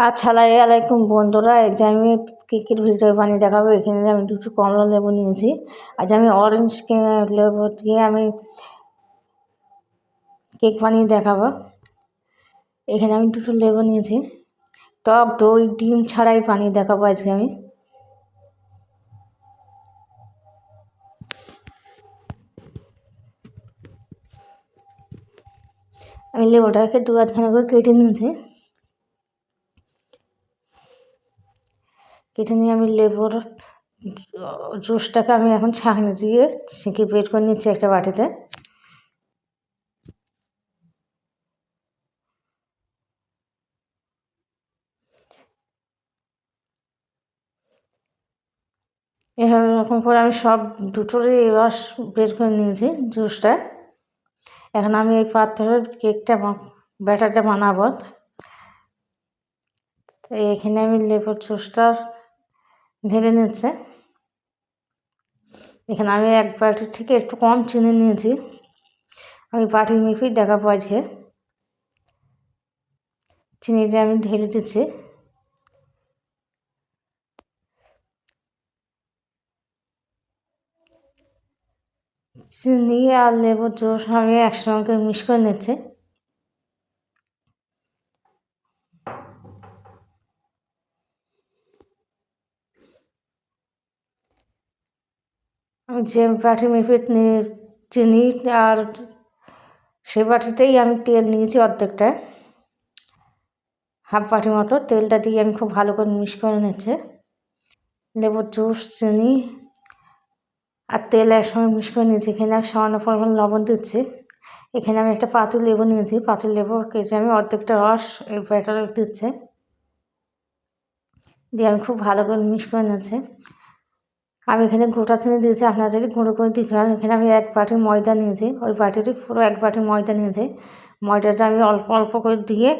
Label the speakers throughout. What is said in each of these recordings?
Speaker 1: আসসালামু আলাইকুম বন্ধুরা, এই যে আমি কেকের ভিডিও বানিয়ে দেখাবো। এখানে আমি দুটো কমলা লেবু নিয়েছি। আজ আমি অরেঞ্জ লেবু দিয়ে আমি কেক বানিয়ে দেখাবো। এখানে আমি দুটো লেবু নিয়েছি। টক দই ডিম ছাড়াই বানিয়ে দেখাবো আজকে আমি। লেবুটাকে দু আধখানা করে কেটে নিয়েছি। কেটে নিয়ে আমি লেবুর জুসটাকে আমি এখন ছাঁকনি দিয়ে ছেঁকে বের করে নিচ্ছি একটা বাটিতে। এভাবে এরকম করে আমি সব দুটোরই রস বের করে নিয়েছি জুসটা। এখন আমি এই পাত্রের কেকটা ব্যাটারটা বানাবো। তো এখানে আমি লেবুর জুসটা ঢেলে নিচ্ছে। এখানে আমি এক বাটির থেকে একটু কম চিনি নিয়েছি। আমি বাটি মেপেই দেখাবো আজকে। চিনিটা আমি ঢেলে দিচ্ছি। চিনি আর লেবুর জুস আমি একসঙ্গে মিক্স করে নিচ্ছি। আমি যে বাটি মেপে চিনি আর সে বাটিতেই আমি তেল নিয়েছি অর্ধেকটা, হাফ বাটি মতো। তেলটা দিয়ে আমি খুব ভালো করে মিক্স করে নিচ্ছি। লেবুর জুস, চিনি আর তেল একসঙ্গে মিক্স করে নিয়েছি। এখানে আমি সামান্য পরিমাণ লবণ দিচ্ছি। এখানে আমি একটা পাতি লেবু নিয়েছি। পাতি লেবু কেটে আমি অর্ধেকটা রস এই ব্যাটারে দিচ্ছে, দিয়ে আমি খুব ভালো করে মিক্স করে নিচ্ছি। আমি এখানে গোটা চিনি দিয়েছি, আপনারা চাইলে গুঁড়ো করে দিতে পারেন। এখানে আমি এক বাটি ময়দা নিয়েছি, ওই বাটিরই পুরো এক বাটি ময়দা নিয়েছি। ময়দাটা আমি অল্প অল্প করে দিয়ে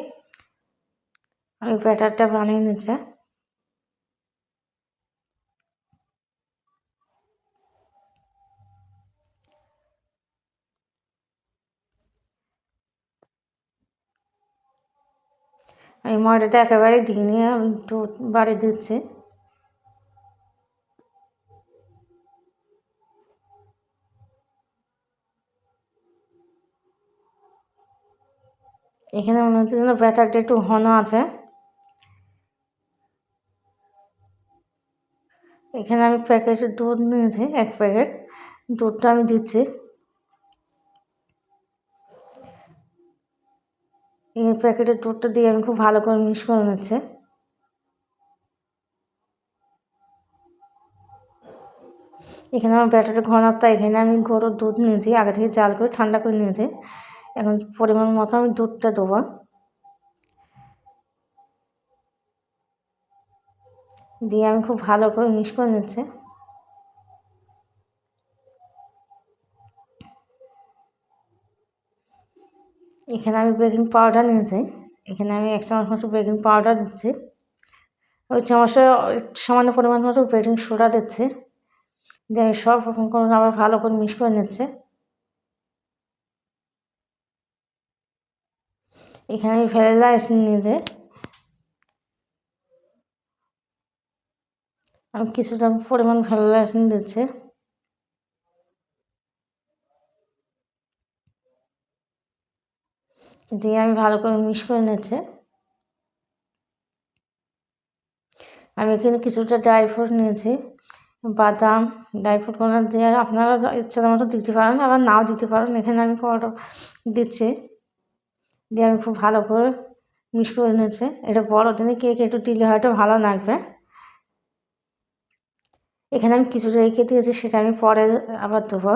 Speaker 1: আমি ব্যাটারটা বানিয়ে নিচ্ছি। আমি ময়দাটা একেবারে দিয়ে নিয়ে আমি দুবারে দিচ্ছি। এখানে মনে হচ্ছে যেন ব্যাটারটা একটু ঘন আছে। এখানে আমি প্যাকেটের দুধ নিয়েছি, এক প্যাকেট দুধটা আমি দিচ্ছি। এই প্যাকেটের দুধটা দিয়ে আমি খুব ভালো করে মিক্স করে নিচ্ছি। এখানে আমার ব্যাটারের ঘন আছে, তাই এখানে আমি গরুর দুধ নিয়েছি, আগে থেকে জাল করে ঠান্ডা করে নিয়েছি। এখন পরিমাণ মতো আমি দুধটা দেবো, দিয়ে আমি খুব ভালো করে মিক্স করে নিচ্ছি। এখানে আমি বেকিং পাউডার নিয়েছি। এখানে আমি 1 চামচ মতো বেকিং পাউডার দিচ্ছি। ওই চামচে সামান্য পরিমাণ মতো বেকিং সোডা দিচ্ছি, দিয়ে আমি সব রকম করে আবার ভালো করে মিক্স করে নিচ্ছি। এখানে আমি ভ্যানিলা এসেন্স নিয়েছি। আমি কিছুটা পরিমাণ ভ্যানিলা এসেন্স দিচ্ছি, দিয়ে আমি ভালো করে মিক্স করে নিচ্ছি। আমি এখানে কিছুটা ড্রাই ফ্রুট নিয়েছি, বাদাম, ড্রাই ফ্রুটগুলো দিয়ে আপনারা ইচ্ছা মতো দিতে পারেন, আবার নাও দিতে পারেন। এখানে আমি কটা দিচ্ছি, দিয়ে আমি খুব ভালো করে মিক্স করে নিচ্ছি। এটা বড়দিনে কেক একটু দিলে হয়তো ভালো লাগবে। এখানে আমি কিছুটা রেখে দিয়েছি, সেটা আমি পরে আবার দেবো।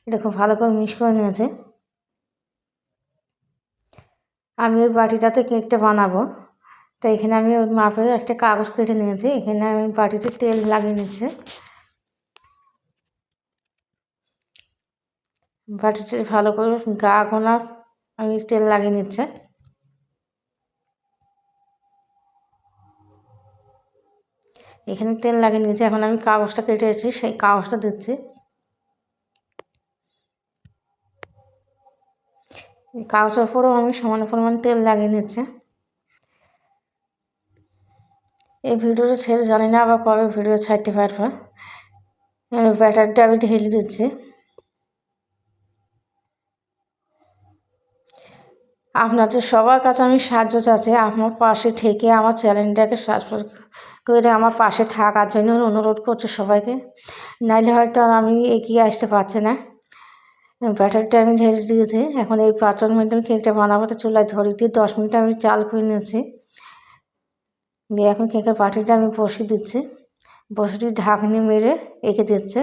Speaker 1: এটা খুব ভালো করে মিক্স করে নিয়েছে। আমি ওই বাটিটাতে কেকটা বানাবো, তো এখানে আমি ওই মাপের একটা কাগজ কেটে নিয়েছি। এখানে আমি বাটিতে তেল লাগিয়ে নিচ্ছি। বাটিতে ভালো করে গা গোনা আমি তেল লাগিয়ে নিচ্ছে। এখানে তেল লাগিয়ে নিয়েছি। এখন আমি কাগজটা কেটেছি, সেই কাগজটা দিচ্ছি। কাগজের উপরেও আমি সমান পরিমাণ তেল লাগিয়ে নিচ্ছি। এই ভিডিওটা ছেড়ে জানি না আবার কবে ভিডিও ছাড়তে পারবো। ব্যাটারটা আমি ঢেলে দিচ্ছি। আপনাদের সবার কাছে আমি সাহায্য চাচ্ছি, আমার পাশে থেকে আমার চ্যানেলটাকে সাবস্ক্রাইব করে আমার পাশে থাকার জন্য অনুরোধ করছি সবাইকে, নাইলে হয়তো আর আমি এগিয়ে আসতে পারছি না। ব্যাটারটা আমি ঢেলে দিয়েছি। এখন এই ৫ মিনিট আমি কেকটা বানাবো, তো চুলায় ধরে দিয়ে 10 মিনিট আমি চাল করে নিয়েছি। দিয়ে এখন কেকের বাটিটা আমি বসিয়ে দিচ্ছি, বসিয়ে দিয়ে ঢাকনি মেরে রেখে দিচ্ছে।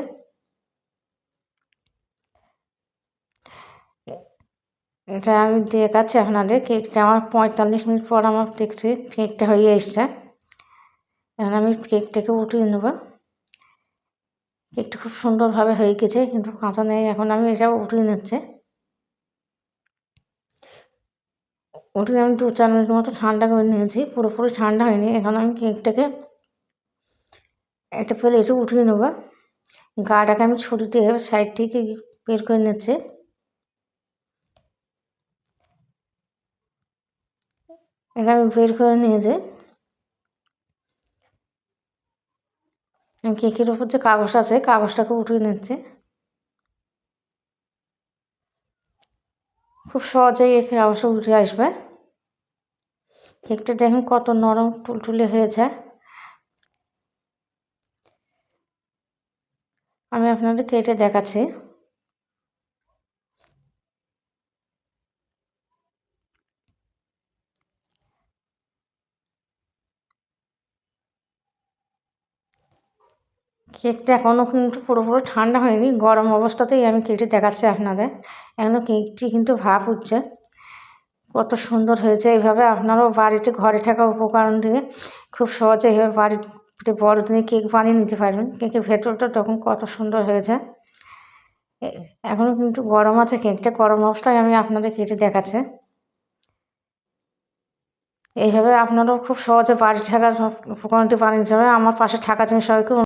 Speaker 1: এটা আমি দেখাচ্ছি আপনাদের। কেকটা আমার 45 মিনিট পর আমার দেখছি কেকটা হয়ে এসছে। এখন আমি কেকটাকে উঠিয়ে নেব। কেকটা খুব সুন্দরভাবে হয়ে গেছে, কিন্তু কাঁচা নেই। এখন আমি এটা উঠিয়ে নিচ্ছি। উঠিয়ে আমি 2-4 মিনিট মতো ঠান্ডা করে নিয়েছি, পুরোপুরি ঠান্ডা হয়নি। এখন আমি কেকটাকে একটা প্লেটে উঠিয়ে নেব। গাটাকে আমি ছুরি দিয়ে সাইড থেকে বের করে নিচ্ছি। এটা আমি বের করে নিয়েছি। কেকের উপর যে কাগজ আছে কাগজটাকে উঠিয়ে নিচ্ছি। খুব সহজেই এই কাগজটা উঠে আসবে। কেকটা দেখুন কত নরম তুলতুলে হয়েছে। আমি আপনাদের কেটে দেখাচ্ছি। কেকটা এখনও কিন্তু পুরোপুরি ঠান্ডা হয়নি, গরম অবস্থাতেই আমি কেটে দেখাচ্ছি আপনাদের। এখনও কেকটি কিন্তু ভাপ উঠছে। কত সুন্দর হয়েছে। এইভাবে আপনারাও বাড়িতে ঘরে থাকা উপকরণ দিয়ে খুব সহজে এইভাবে বাড়িতে বড়দিনে কেক বানিয়ে নিতে পারবেন। কেকের ভেতরটা তখন কত সুন্দর হয়েছে। এখনও কিন্তু গরম আছে কেকটা, গরম অবস্থায় আমি আপনাদের কেটে দেখাচ্ছি। এইভাবে আপনারাও খুব সহজে বাড়িতে থাকা উপকরণটি বানিয়ে নিতে হবে। আমার পাশে থাকার জন্য সবাইকে